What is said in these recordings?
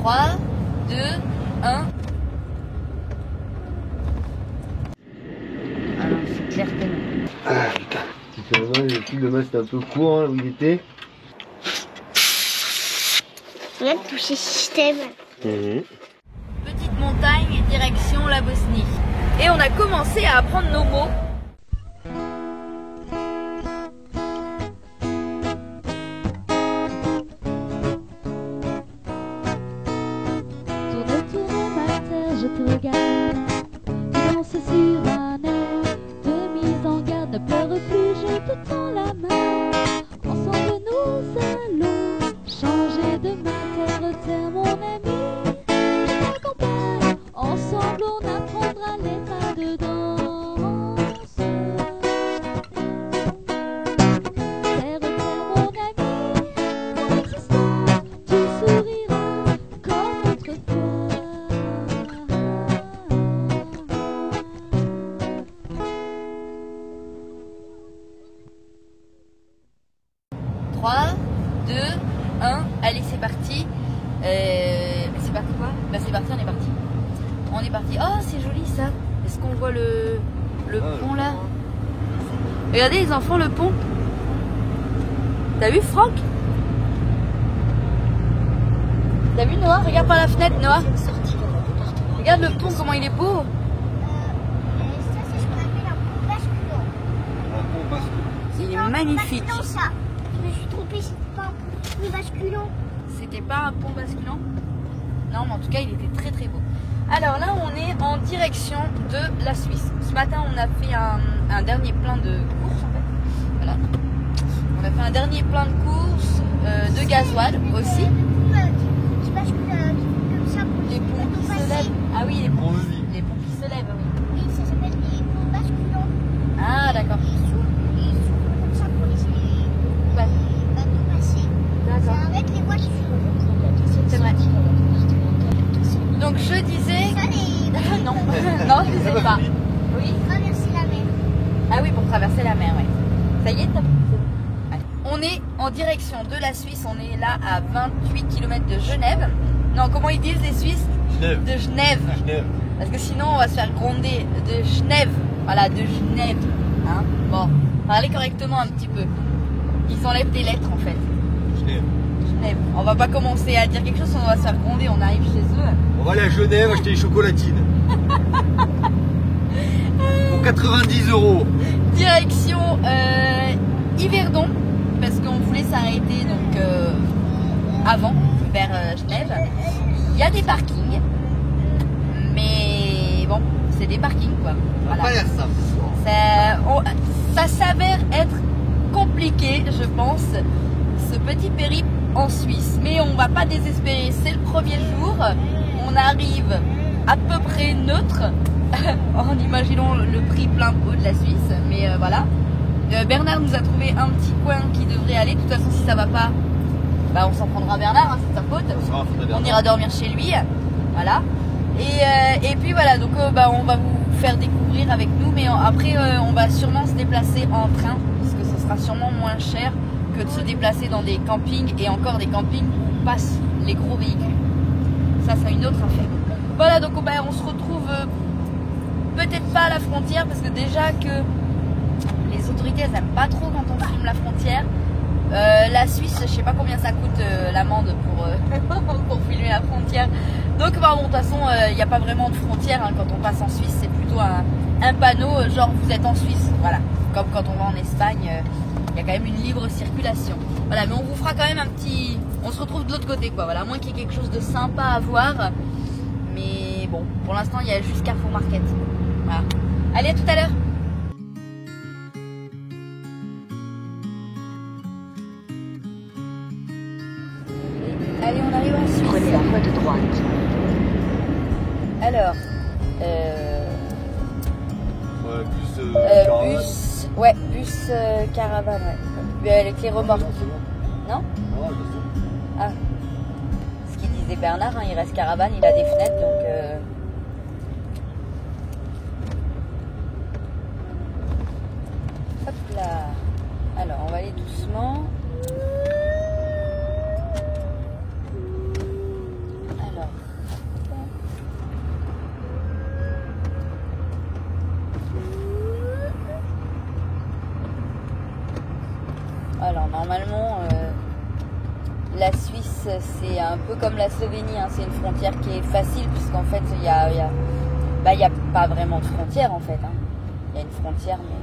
3, 2, 1. Ah non, c'est clair que non. Ah putain. Le truc de masse c'était un peu court hein, où il était. On a touché système. Petite montagne, direction la Bosnie. Et on a commencé à apprendre nos mots. Tourne, tourne ma terre, je te regarde. Tu danses sur un air de mise en garde. Ne pleure plus, je te tends la main. Ensemble nous allons changer de terre, terre mon ami. Je t'accompagne, ensemble on apprendra les pas de danse. Terre, terre mon ami, en existant, tu souriras comme autrefois. 3, 2, 1, allez c'est parti. C'est parti quoi? Bah c'est parti, on est parti. On est parti. Oh c'est joli ça. Est-ce qu'on voit le pont là? Regardez les enfants le pont. T'as vu Franck? T'as vu Noah? Regarde par la fenêtre Noah. Regarde le pont comment il est beau. Ça, c'est ce qu'on appelle un pont basculant. Il est magnifique. Non, ça. Je me suis trompée, c'était pas un pont basculant. C'était pas un pont basculant? Non, mais en tout cas, il était très très beau. Alors là, on est en direction de la Suisse. Ce matin, on a fait un dernier plein de courses en fait. Voilà. On a fait un dernier plein de courses, de gasoil aussi. Qui bascule comme ça pour Les ponts qui se lèvent. Ah oui, les ponts qui se lèvent, oui. Oui, ça s'appelle les ponts basculants. Ah d'accord. Ils s'ouvrent comme ça pour laisser les Ouais. bateaux passer. Ça D'accord. arrête les voitures. C'est vrai. Donc je disais. Ça, les non, non, je sais pas. Oui. traverser la mer. Ah oui, pour traverser la mer, oui. Ça y est, t'as... Ouais. On est en direction de la Suisse, on est là à 28 km de Genève. Non, comment ils disent les Suisses? Genève. De Genève. Genève. Parce que sinon on va se faire gronder. De Genève. Voilà, de Genève. Hein, bon, parlez correctement un petit peu. Ils enlèvent des lettres en fait. Genève. Genève. On va pas commencer à dire quelque chose, on va se faire gronder, on arrive chez eux. On va aller à Genève acheter des chocolatines. Pour 90 €. Direction Yverdon, parce qu'on voulait s'arrêter donc avant, vers Genève. Il y a des parkings, mais bon, c'est des parkings quoi. Voilà. Pas l'air ça. Ça s'avère être compliqué, je pense, ce petit périple en Suisse. Mais on va pas désespérer, c'est le premier jour. On arrive à peu près neutre en imaginant le prix plein pot de la Suisse. Mais voilà. Bernard nous a trouvé un petit coin qui devrait aller. De toute façon, si ça va pas, bah, on s'en prendra Bernard, hein, c'est sa faute. On ira dormir chez lui. Voilà. Et puis voilà, donc bah, on va vous faire découvrir avec nous. Mais après, on va sûrement se déplacer en train, puisque ce sera sûrement moins cher que de se déplacer dans des campings. Et encore des campings où passent les gros véhicules. Ça, c'est une autre affaire. Voilà, donc bah, on se retrouve peut-être pas à la frontière, parce que déjà que les autorités elles aiment pas trop quand on filme la frontière. La Suisse, je sais pas combien ça coûte l'amende pour filmer la frontière. Donc bah, bon, de toute façon, il n'y a pas vraiment de frontière hein, quand on passe en Suisse. C'est plutôt un panneau genre vous êtes en Suisse. Voilà, comme quand on va en Espagne, il y a quand même une libre circulation. Voilà, mais on vous fera quand même un petit... On se retrouve de l'autre côté quoi. Voilà, à moins qu'il y ait quelque chose de sympa à voir. Mais bon, pour l'instant, il y a juste Carrefour Market. Voilà. Allez, à tout à l'heure. Allez, on arrive en Suisse. Prenez la voie de droite. Alors, Ouais, bus caravane, ouais. Avec les remorques. Non? Ah. Ce qu'il disait Bernard, hein, il reste caravane, il a des fenêtres, donc... Hop là. Alors, on va aller doucement. Alors, normalement, la Suisse, c'est un peu comme la Slovénie, hein. C'est une frontière qui est facile, puisqu'en fait, il y a pas vraiment de frontière, en fait. Hein. Il y a une frontière, mais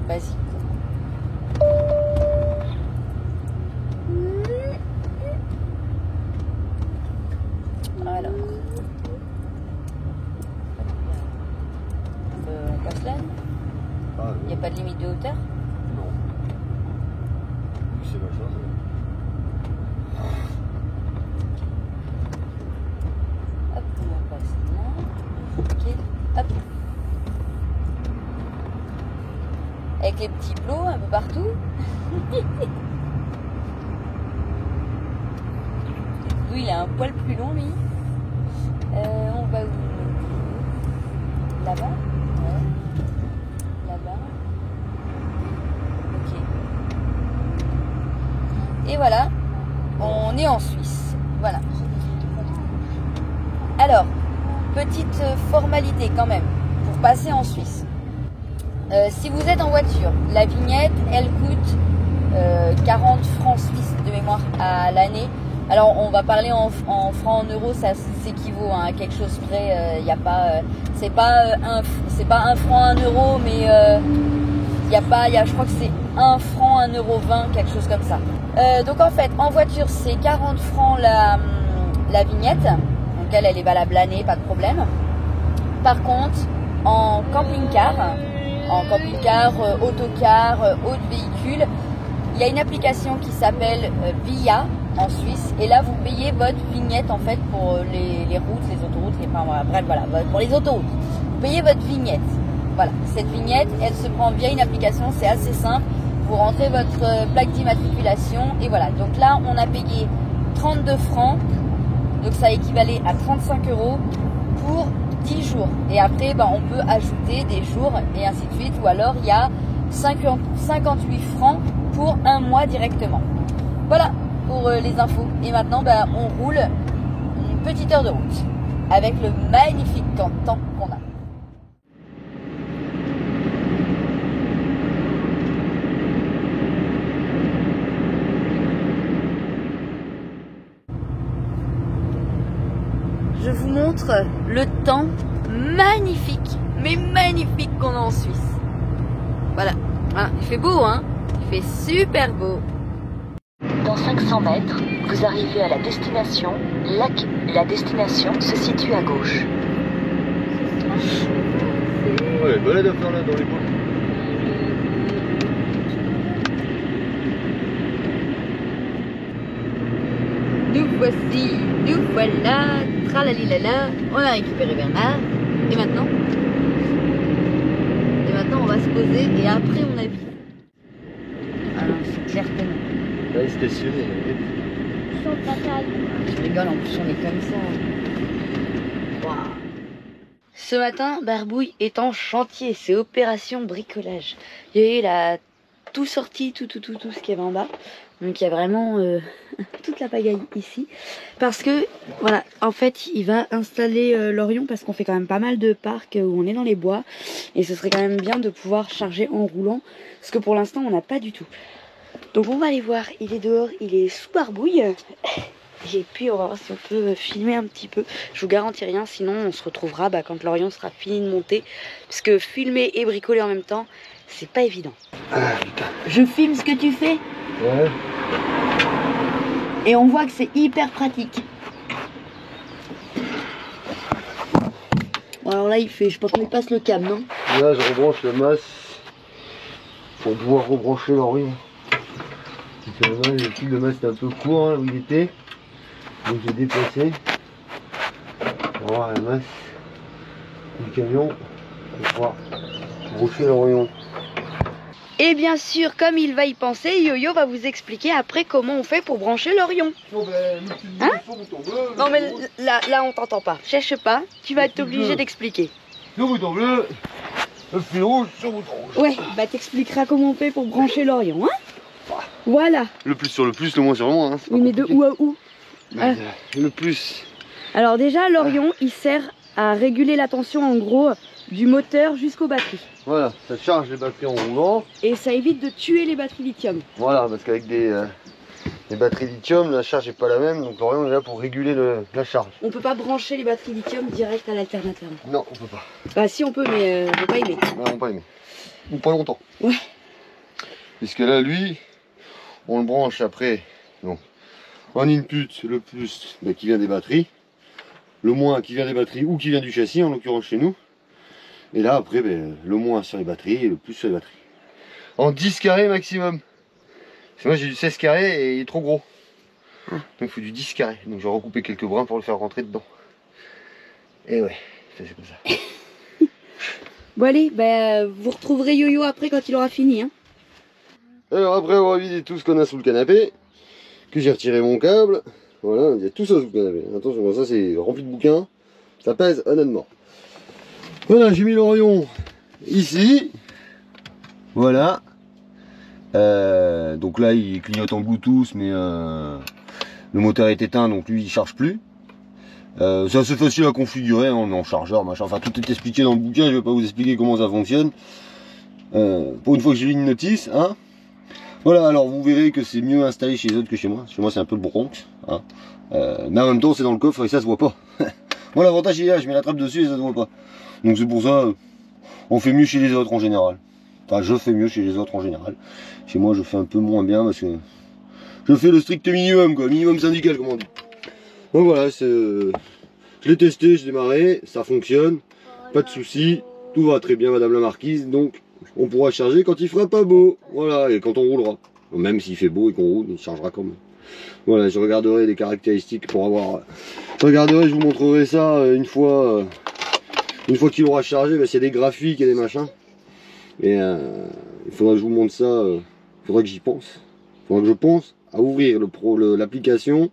basique. Alors, on passe là. Il n'y a pas de limite de hauteur? Non. C'est machin. Hop, on passe là. Ok, hop. Avec les petits plots un peu partout. Lui, il a un poil plus long, lui. On va où? Là-bas? Ouais. Là-bas. Ok. Et voilà, on est en Suisse. Voilà. Alors, petite formalité quand même, pour passer en Suisse. Si vous êtes en voiture, la vignette, elle coûte 40 francs suisses de mémoire à l'année. Alors on va parler en francs, en euros, ça s'équivaut à quelque chose près. Il y a pas, c'est pas un franc, 1 euro, mais je crois que c'est 1 franc, 1,20 €, quelque chose comme ça. Donc en fait, en voiture, c'est 40 francs la vignette. Donc elle est valable l'année, pas de problème. Par contre, en camping-car, autocar, autre véhicule, il y a une application qui s'appelle Via en Suisse, et là vous payez votre vignette en fait pour les routes, les autoroutes, pour les autoroutes. Vous payez votre vignette. Voilà, cette vignette, elle se prend via une application, c'est assez simple. Vous rentrez votre plaque d'immatriculation et voilà. Donc là, on a payé 32 francs, donc ça équivalait à 35 € pour 10 jours. Et après, on peut ajouter des jours et ainsi de suite. Ou alors, il y a 58 francs pour 1 mois directement. Voilà pour les infos. Et maintenant, on roule une petite heure de route avec le magnifique temps qu'on a. Je vous montre le temps magnifique, mais magnifique qu'on a en Suisse. Voilà, il fait beau, hein? Il fait super beau. Dans 500 mètres, vous arrivez à la destination. La destination se situe à gauche. Ouais, balade à faire là dans les bois. Nous voici, nous voilà, tralalilala, on a récupéré Bernard, et maintenant on va se poser et après on habille. Alors c'est clair que non. Là, il est stationné. Ils sont pas taillés. Je rigole, en plus on est comme ça. Wow. Ce matin, Barbouille est en chantier, c'est opération bricolage. Il a tout sorti, tout ce qu'il y avait en bas. Donc il y a vraiment toute la pagaille ici. Parce que, voilà, en fait, il va installer l'Orion parce qu'on fait quand même pas mal de parcs où on est dans les bois. Et ce serait quand même bien de pouvoir charger en roulant. Parce que pour l'instant, on n'a pas du tout. Donc on va aller voir, il est dehors, il est sous Barbouille. Et puis on va voir si on peut filmer un petit peu. Je vous garantis rien, sinon on se retrouvera quand l'Orion sera fini de monter. Parce que filmer et bricoler en même temps, c'est pas évident. Ah putain. Je filme ce que tu fais. Ouais. Et on voit que c'est hyper pratique. Bon alors là il fait, je sais pas comment il passe le câble, non? Là je rebranche la masse pour pouvoir rebrancher l'Orion. Le fil de masse était un peu court là où il était. Donc j'ai déplacé pour avoir la masse du camion pour pouvoir brancher l'Orion. Et bien sûr, comme il va y penser, Yo-Yo va vous expliquer après comment on fait pour brancher l'Orion. Hein? Non mais là on t'entend pas. Cherche pas, tu vas être obligé d'expliquer. Le bouton bleu, le fil rouge sur le bouton rouge. Ouais, t'expliqueras comment on fait pour brancher l'Orion, hein? Voilà. Le plus sur le plus, le moins sur le moins. Hein, oui mais de où à où? Le plus. Alors déjà, l'Orion, il sert à réguler la tension en gros du moteur jusqu'aux batteries. Voilà, ça charge les batteries en roulant. Et ça évite de tuer les batteries lithium. Voilà, parce qu'avec des batteries lithium, la charge n'est pas la même, donc Lorient est là pour réguler la charge. On peut pas brancher les batteries lithium direct à l'alternateur. Non, on peut pas. Bah si on peut, mais on peut pas aimer. Ouais, on peut pas aimer. Ou pas longtemps. Ouais. Puisque là, lui, on le branche après. Donc, en input, le plus qui vient des batteries, le moins qui vient des batteries ou qui vient du châssis, en l'occurrence chez nous. Et là, après, le moins sur les batteries et le plus sur les batteries. En 10 carrés maximum. Parce que moi, j'ai du 16 carrés et il est trop gros. Donc, il faut du 10 carrés. Donc, je vais recouper quelques brins pour le faire rentrer dedans. Et ouais, ça c'est comme ça. Bon allez, vous retrouverez Yo-Yo après quand il aura fini. Hein. Alors, après avoir vidé tout ce qu'on a sous le canapé, que j'ai retiré mon câble, voilà, il y a tout ça sous le canapé. Attention, ça c'est rempli de bouquins. Ça pèse un âne mort. Voilà, j'ai mis l'Orion ici. Voilà. Donc là, il clignote en Bluetooth, mais le moteur est éteint, donc lui, il charge plus. C'est assez facile à configurer, hein, on met en chargeur, machin. Enfin, tout est expliqué dans le bouquin, je vais pas vous expliquer comment ça fonctionne. Pour une fois que j'ai lu une notice, hein. Voilà, alors vous verrez que c'est mieux installé chez les autres que chez moi. Chez moi, c'est un peu le Bronx, hein. Mais en même temps, c'est dans le coffre et ça se voit pas. Moi, l'avantage, il est là, je mets la trappe dessus et ça se voit pas. Donc c'est pour ça, on fait mieux chez les autres en général. Enfin, je fais mieux chez les autres en général. Chez moi, je fais un peu moins bien parce que je fais le strict minimum, quoi, minimum syndical, comme on dit. Donc voilà, je l'ai testé, j'ai démarré, ça fonctionne, pas de soucis, tout va très bien, madame la marquise. Donc, on pourra charger quand il fera pas beau, voilà, et quand on roulera. Même s'il fait beau et qu'on roule, il chargera quand même. Voilà, je regarderai les caractéristiques pour avoir. Je regarderai, je vous montrerai ça une fois qu'il aura chargé. S'il y a des graphiques et des machins. Et il faudra que je vous montre ça. Il faudra que j'y pense. Il faudra que je pense à ouvrir l'application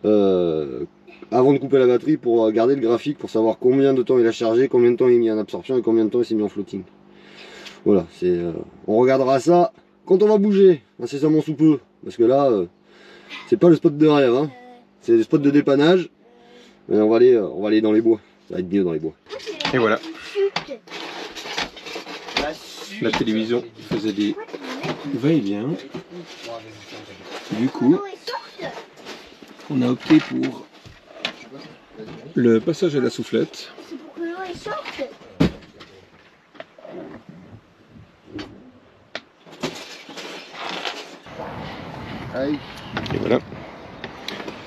avant de couper la batterie pour regarder le graphique pour savoir combien de temps il a chargé, combien de temps il est mis en absorption et combien de temps il s'est mis en floating. Voilà, on regardera ça quand on va bouger, incessamment sous peu. Parce que là, c'est pas le spot de rêve, hein. C'est le spot de dépannage. Mais on va aller dans les bois. Ça va être mieux dans les bois. Et voilà. La télévision faisait des va-et-vient. Du coup, on a opté pour le passage à la soufflette. C'est pour que l'eau sorte. Aïe. Et voilà.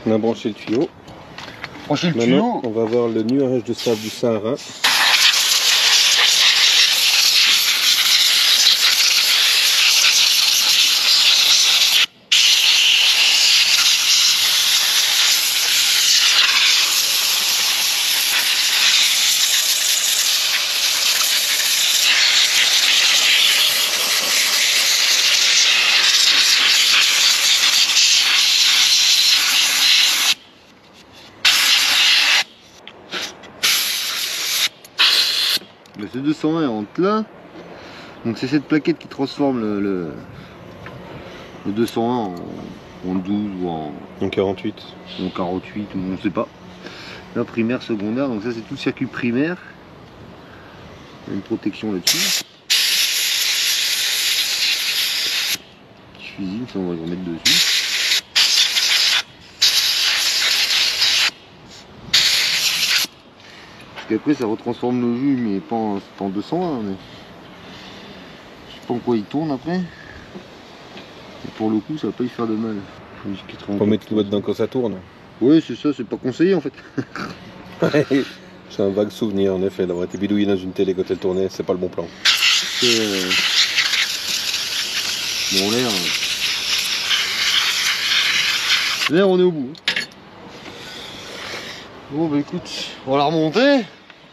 On a branché le tuyau. Branchez le Maintenant, tuyau. on va voir le nuage de sable du Sahara. Ce 201 rentre là. Donc c'est cette plaquette qui transforme le 201 en 12 ou en 48. 48 ou on sait pas. Là primaire, secondaire, donc ça c'est tout le circuit primaire. Il y a une protection là-dessus. Cuisine, ça on va le remettre dessus. Parce qu'après ça retransforme le jus mais pas en 201 mais je sais pas en quoi il tourne après. Et pour le coup ça va pas y faire de mal. Faut mettre le doigt dedans quand ça tourne. Oui c'est ça, c'est pas conseillé en fait. J'ai un vague souvenir en effet d'avoir été bidouillé dans une télé quand elle tournait, c'est pas le bon plan. Bon l'air on est au bout. Bon bah écoute, on va la remonter.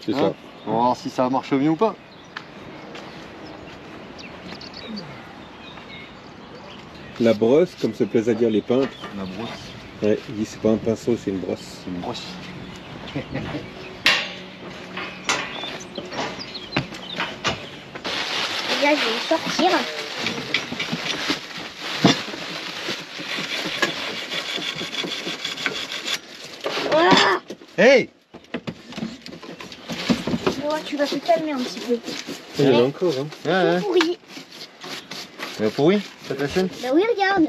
C'est hein, ça. on va voir si ça marche bien ou pas. La brosse, comme se plaisent à dire les peintres. La brosse. Ouais, il dit c'est pas un pinceau, c'est une brosse. C'est une brosse. Et là, je vais sortir. Voilà. Hey! Bon, voir, tu vas te calmer un petit peu. Il y en a encore, hein. Ouais, ouais. Pourri. Pourri, ça te la chaîne? Bah oui, regarde.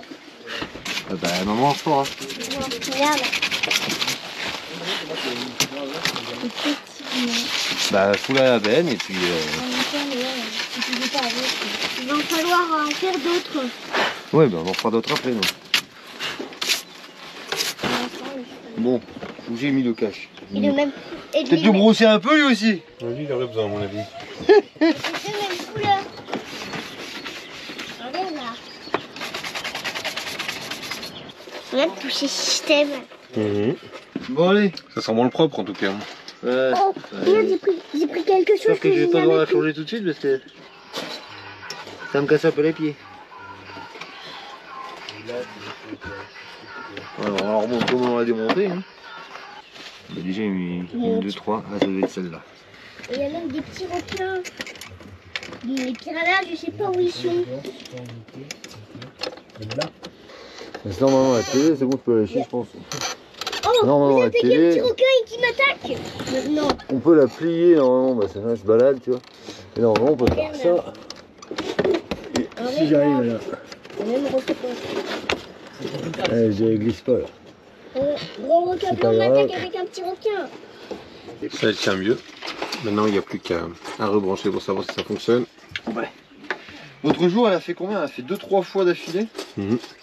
Bah, maman en fera. Regarde. Bah, fous la benne et puis. Il va en falloir en faire d'autres. Ouais, bah, on en fera d'autres après, non? Bon, où j'ai mis le cache? Il est même. Peut-être de brosser un peu lui aussi. Lui, il aurait besoin, à mon avis. C'est la même couleur. Regarde là. Regarde tous ces systèmes. Bon, allez. Ça sent bon le propre en tout cas. Ouais. Oh, regarde, j'ai pris quelque chose Sauf que je vais pas devoir la jamais changer tout de suite parce que ça me casse un peu les pieds. Alors on la remonte comment on l'a démonté. Hein. Bah, déjà une, 2, 3, ah, ça doit être celle-là. Il y a même des petits requins. Les piranhas, je sais pas où ils sont. C'est normalement la télé, c'est bon, tu peux la lâcher, je pense. Oh, Normalement, vous la attaquez télé- un petit requin et qui m'attaque. Non. On peut la plier normalement, bah, ça se balade, tu vois. Et normalement, on peut faire ça. Et si j'arrive là. Même requin. Je glisse pas là. Gros requin C'est pas blanc grave. m'attaque avec un petit requin. Ça, elle tient mieux. Maintenant, il n'y a plus qu'à rebrancher pour savoir si ça fonctionne. L'autre jour, elle a fait combien? Elle a fait 2-3 fois d'affilée.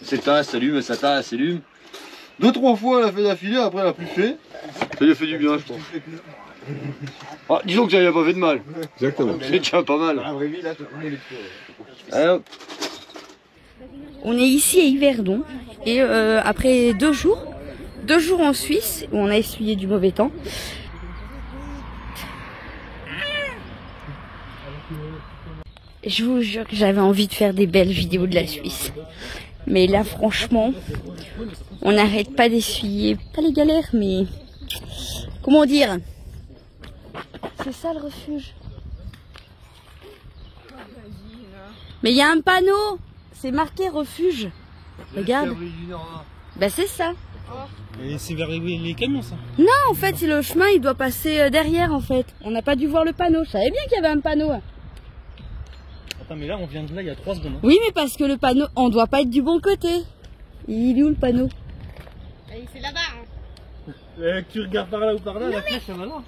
S'éteint, s'allume, s'éteint, s'allume. 2-3 fois, elle a fait d'affilée, après elle a plus fait. Ça lui a fait du bien, je pense. Ah, disons que ça lui a pas fait de mal. Exactement. C'est déjà pas mal. Allez, hop. On est ici à Yverdon et après 2 jours en Suisse où on a essuyé du mauvais temps. Je vous jure que j'avais envie de faire des belles vidéos de la Suisse. Mais là franchement, on n'arrête pas d'essuyer, pas les galères mais comment dire? C'est ça le refuge. Mais il y a un panneau, c'est marqué refuge. Regarde. Bah c'est ça. Et c'est vers les camions ça? Non, en fait, c'est le chemin, il doit passer derrière en fait. On n'a pas dû voir le panneau. Je savais bien qu'il y avait un panneau. Attends, mais là on vient de là il y a 3 secondes. Hein. Oui, mais parce que le panneau, on doit pas être du bon côté. Il est où le panneau? C'est là-bas. Tu regardes par là ou par là, la flèche elle va là.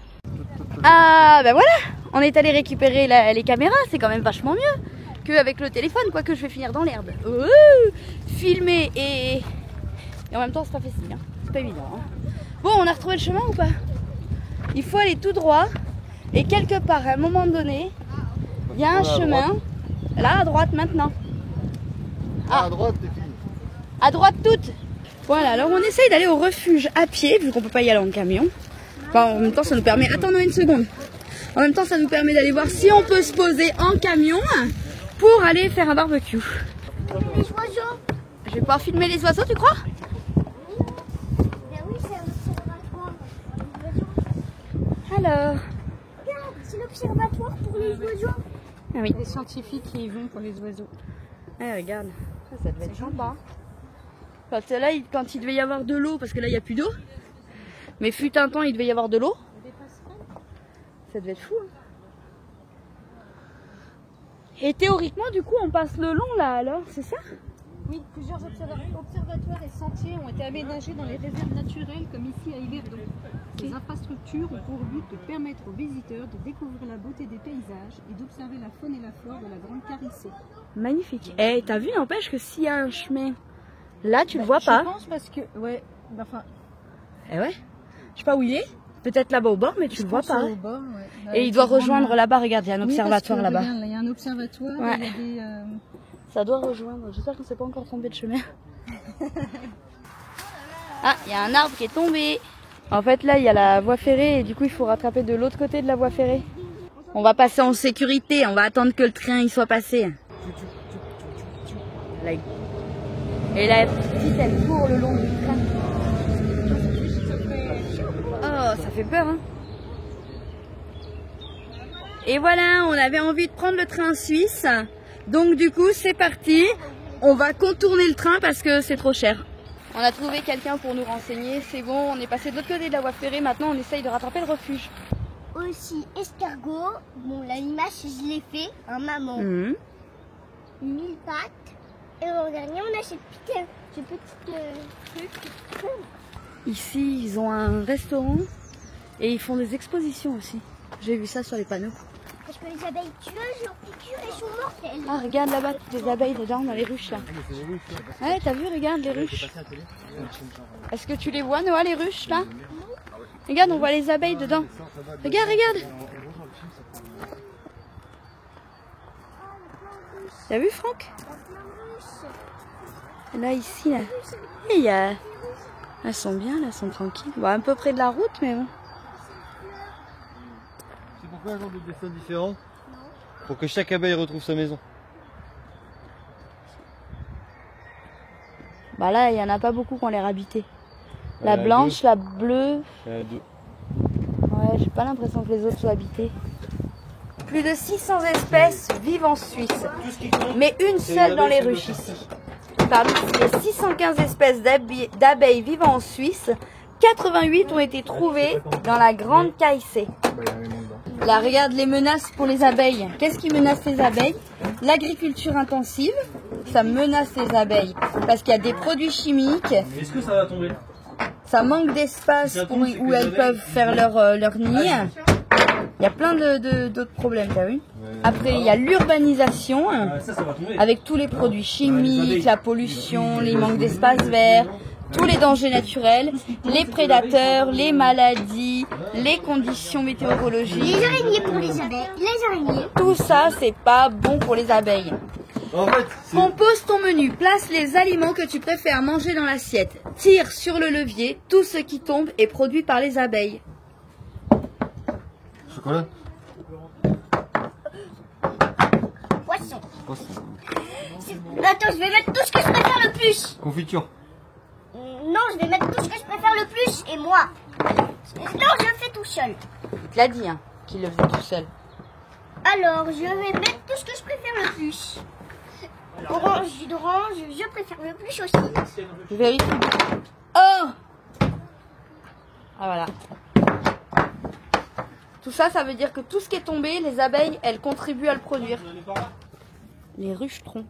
Ah, bah voilà. On est allé récupérer les caméras. C'est quand même vachement mieux qu'avec le téléphone, quoique je vais finir dans l'herbe. Filmer et en même temps, c'est pas facile. Hein. C'est pas évident. Hein. Bon, on a retrouvé le chemin ou pas? Il faut aller tout droit et quelque part, à un moment donné, il y a un chemin. Là, à droite maintenant. Ah, à droite, les filles. À droite toutes. Voilà, alors on essaye d'aller au refuge à pied, vu qu'on peut pas y aller en camion. Enfin, en même temps, ça nous permet... Attends, une seconde. En même temps, ça nous permet d'aller voir si on peut se poser en camion pour aller faire un barbecue. Les oiseaux. Je vais pouvoir filmer les oiseaux, tu crois? Ben oui, c'est un observatoire. Alors... Regarde, c'est l'observatoire pour les oiseaux. Ah oui. Les scientifiques qui y vont pour les oiseaux. Ah, regarde. Ça devait être sympa. Quand il devait y avoir de l'eau, parce que là, il n'y a plus d'eau. Mais fut un temps, il devait y avoir de l'eau. Ça devait être fou. Hein. Et théoriquement, du coup, on passe le long là, alors, c'est ça? Oui, plusieurs observatoires et sentiers ont été aménagés dans les réserves naturelles comme ici à Yverdon. Ces infrastructures ont pour but de permettre aux visiteurs de découvrir la beauté des paysages et d'observer la faune et la flore de la Grande Carissée. Magnifique. Eh, t'as vu, n'empêche que s'il y a un chemin, là, tu le vois pas. Je pense parce que, ouais, enfin... Eh ouais. Je sais pas où il est. Peut-être là-bas au bord, mais tu le vois pas. Au bord, ouais. Et il doit rejoindre là-bas, regarde, il y a un observatoire là-bas. Il y a un observatoire, Ouais. il y a des... Ça doit rejoindre. J'espère qu'on ne s'est pas encore tombé de chemin. Ah, il y a un arbre qui est tombé. En fait, là, il y a la voie ferrée et du coup, il faut rattraper de l'autre côté de la voie ferrée. On va passer en sécurité. On va attendre que le train il soit passé. Là, et la petite, elle court le long du train. Oh, ça fait peur, hein. Et voilà, on avait envie de prendre le train suisse. Donc du coup, c'est parti. On va contourner le train parce que c'est trop cher. On a trouvé quelqu'un pour nous renseigner. C'est bon, on est passé de l'autre côté de la voie ferrée. Maintenant, on essaye de rattraper le refuge. aussi escargot. Bon, l'image, je l'ai fait, un maman. 1000 pattes. Et en dernier, on a ce petit truc. Ici, ils ont un restaurant et ils font des expositions aussi. J'ai vu ça sur les panneaux. Parce que les abeilles tueuses, leurs piqûres, elles sont mortelles. Ah, regarde là-bas, des abeilles dedans dans les ruches là. Ouais, t'as vu, regarde les ruches. Est-ce que tu les vois, Noah, les ruches là? Regarde, on voit les abeilles dedans. Regarde, regarde. T'as vu, Franck? Là, ici, là. Et il y a... Elles sont bien, là, elles sont tranquilles. Bon, un peu près de la route, mais bon. C'est pourquoi un genre de dessin différent? Pour que chaque abeille retrouve sa maison. Bah là, il n'y en a pas beaucoup qui ont l'air habités. La blanche, la bleue. Ouais, j'ai pas l'impression que les autres soient habités. Plus de 600 espèces vivent en Suisse, mais une seule dans les ruches ici. Parmi les 615 espèces d'abeilles vivant en Suisse, 88 ont été trouvées dans la Grande Caissé. Là, regarde les menaces pour les abeilles. Qu'est-ce qui menace les abeilles? L'agriculture intensive, ça menace les abeilles parce qu'il y a des produits chimiques. Est-ce que ça va tomber? Ça manque d'espace où elles peuvent faire leur nid. Il y a plein d'autres problèmes, t'as vu? Après, il y a l'urbanisation, avec tous les produits chimiques, la pollution, les manques d'espace vert, tous les dangers naturels, les prédateurs, les maladies, les conditions météorologiques. Les araignées pour les abeilles. Les araignées. Tout ça, c'est pas bon pour les abeilles. En fait, compose ton menu, place les aliments que tu préfères manger dans l'assiette. Tire sur le levier, tout ce qui tombe est produit par les abeilles. Chocolat. Poisson. Attends, je vais mettre tout ce que je préfère le plus. Confiture. Non, je vais mettre tout ce que je préfère le plus. Et moi? Non, je le fais tout seul. Il te l'a dit, hein, qu'il le faisait tout seul. Alors, je vais mettre tout ce que je préfère le plus. Orange, jus d'orange, je préfère le plus aussi. Je vérifie. Oh! Ah voilà. Tout ça, ça veut dire que tout ce qui est tombé, les abeilles, elles contribuent à le produire. Les ruchetrons.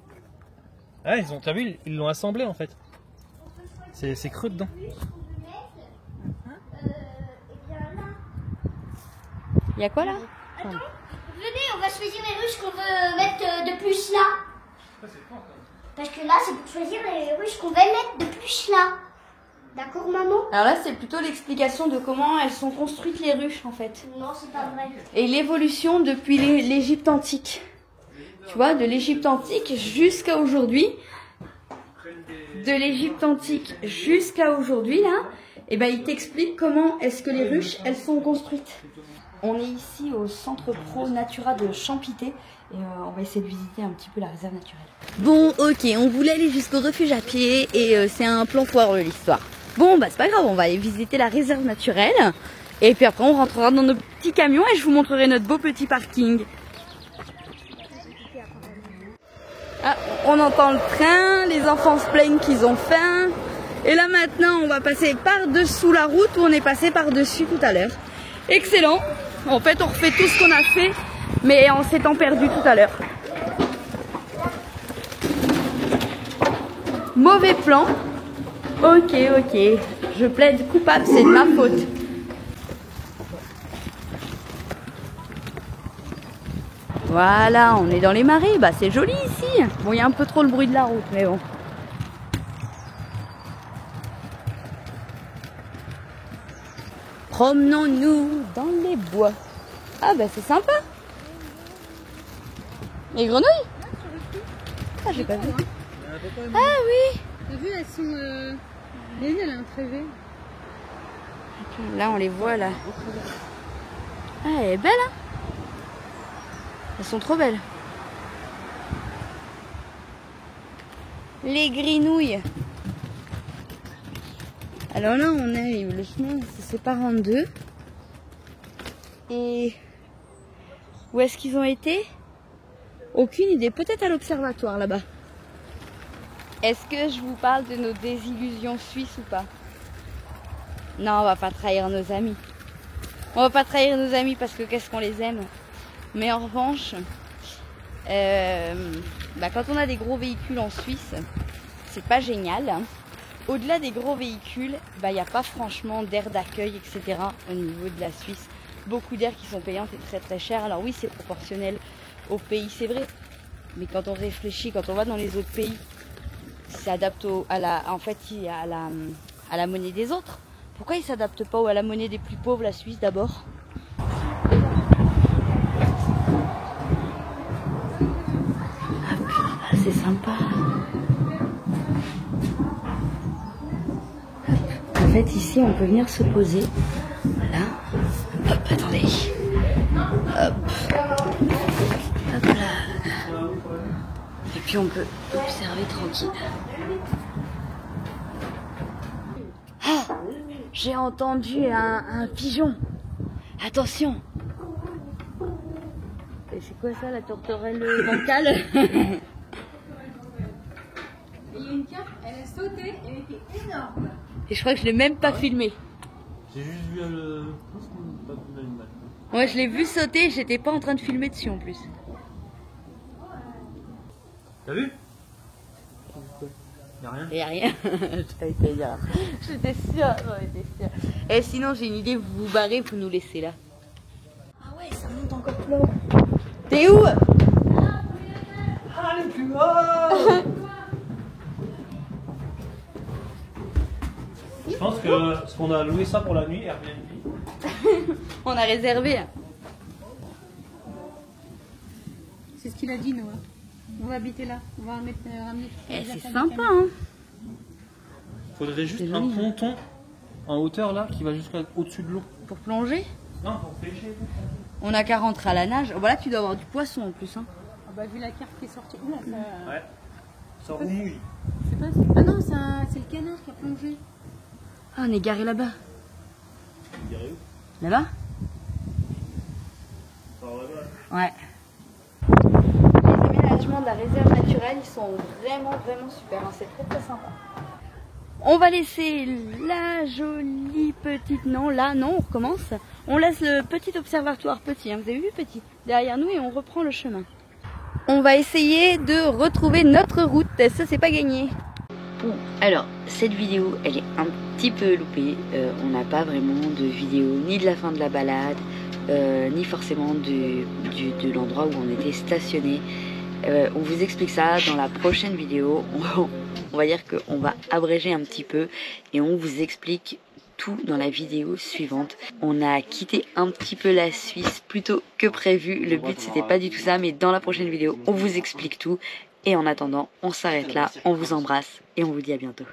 Ah, t'as vu, ils l'ont assemblé en fait. C'est creux dedans. Il y a quoi là? Attends, venez, on va choisir les ruches qu'on veut mettre de plus là. Parce que là, c'est pour choisir les ruches qu'on va mettre de plus là. D'accord, maman? Alors là, c'est plutôt l'explication de comment elles sont construites les ruches en fait. Non, c'est pas vrai. Et l'évolution depuis l'Égypte antique. Tu vois, de l'Égypte antique jusqu'à aujourd'hui. De l'Égypte antique jusqu'à aujourd'hui, là, et ben, il t'explique comment est-ce que les ruches, elles sont construites. On est ici au centre pro Natura de Champité et on va essayer de visiter un petit peu la réserve naturelle. Bon, ok, on voulait aller jusqu'au refuge à pied et c'est un plan foireux l'histoire. Bon, bah c'est pas grave, on va aller visiter la réserve naturelle et puis après on rentrera dans nos petits camions et je vous montrerai notre beau petit parking. Ah, on entend le train, les enfants se plaignent qu'ils ont faim. Et là maintenant, on va passer par-dessous la route où on est passé par-dessus tout à l'heure. Excellent. En fait, on refait tout ce qu'on a fait, mais en s'étant perdu tout à l'heure. Mauvais plan. Ok, ok. Je plaide coupable, c'est de ma faute. Voilà, on est dans les marais, bah c'est joli ici. Bon, il y a un peu trop le bruit de la route, mais bon. Promenons-nous dans les bois. Ah bah c'est sympa. Les grenouilles? Ah, j'ai pas vu. Ah oui. T'as vu, elles sont... Lénie, elle a un trévet. Là, on les voit, là. Ah, elle est belle, hein. Elles sont trop belles. Les grenouilles. Alors là, on a le chemin se sépare en deux. Et où est-ce qu'ils ont été? Aucune idée. Peut-être à l'observatoire là-bas. Est-ce que je vous parle de nos désillusions suisses ou pas? Non, on va pas trahir nos amis. On va pas trahir nos amis parce que qu'est-ce qu'on les aime. Mais en revanche, quand on a des gros véhicules en Suisse, c'est pas génial. Au-delà des gros véhicules, il n'y a pas franchement d'air d'accueil, etc. au niveau de la Suisse. Beaucoup d'aires qui sont payantes et très très chères. Alors oui, c'est proportionnel au pays, c'est vrai. Mais quand on réfléchit, quand on va dans les autres pays, s'adapte à la monnaie des autres. Pourquoi ils s'adaptent pas à la monnaie des plus pauvres, la Suisse d'abord? C'est sympa. En fait, ici, on peut venir se poser. Voilà. Hop, attendez. Hop. Hop là. Et puis, on peut observer tranquille. Ah, j'ai entendu un pigeon. Attention. C'est quoi ça, la tourterelle bancale? Il y a une carte, elle a sauté, elle était énorme. Et je crois que je l'ai même pas filmé. J'ai juste vu le... Ouais, je l'ai vu sauter, j'étais pas en train de filmer dessus en plus. T'as vu? Y'a rien? Y'a rien. J'étais sûre, j'en étais sûre. Et sinon, j'ai une idée, vous vous barrez, vous nous laissez là. Ah ouais, ça monte encore plus haut. T'es où? Allez plus haut. Je pense que ce qu'on a loué ça pour la nuit, Airbnb. On a réservé. C'est ce qu'il a dit, Noah. On va habiter là. On va ramener. C'est sympa, hein. Faudrait juste un ponton en hauteur là qui va jusqu'au-dessus de l'eau. Pour plonger? Non, pour pêcher. On a qu'à rentrer à la nage. Voilà, tu dois avoir du poisson en plus, hein. Ah bah vu la carte qui est sortie. Oula, ça... Ouais. Ça remouille. C'est pas... Ah non, c'est le canard qui a plongé. Ah, on est garé là-bas. Garé où? Là-bas? Par là-bas. Ouais. Les aménagements de la réserve naturelle, ils sont vraiment super. Hein. C'est très sympa. On va laisser la jolie petite... Non, là, non, on recommence. On laisse le petit observatoire petit. Hein. Vous avez vu petit? Derrière nous et on reprend le chemin. On va essayer de retrouver notre route. Ça, c'est pas gagné. Bon, alors, cette vidéo, elle est un petit peu loupée. On n'a pas vraiment de vidéo ni de la fin de la balade, ni forcément de l'endroit où on était stationné. On vous explique ça dans la prochaine vidéo. On va dire qu'on va abréger un petit peu et on vous explique tout dans la vidéo suivante. On a quitté un petit peu la Suisse plus tôt que prévu. Le but, c'était pas du tout ça, mais dans la prochaine vidéo, on vous explique tout. Et en attendant, on s'arrête là, on vous embrasse et on vous dit à bientôt.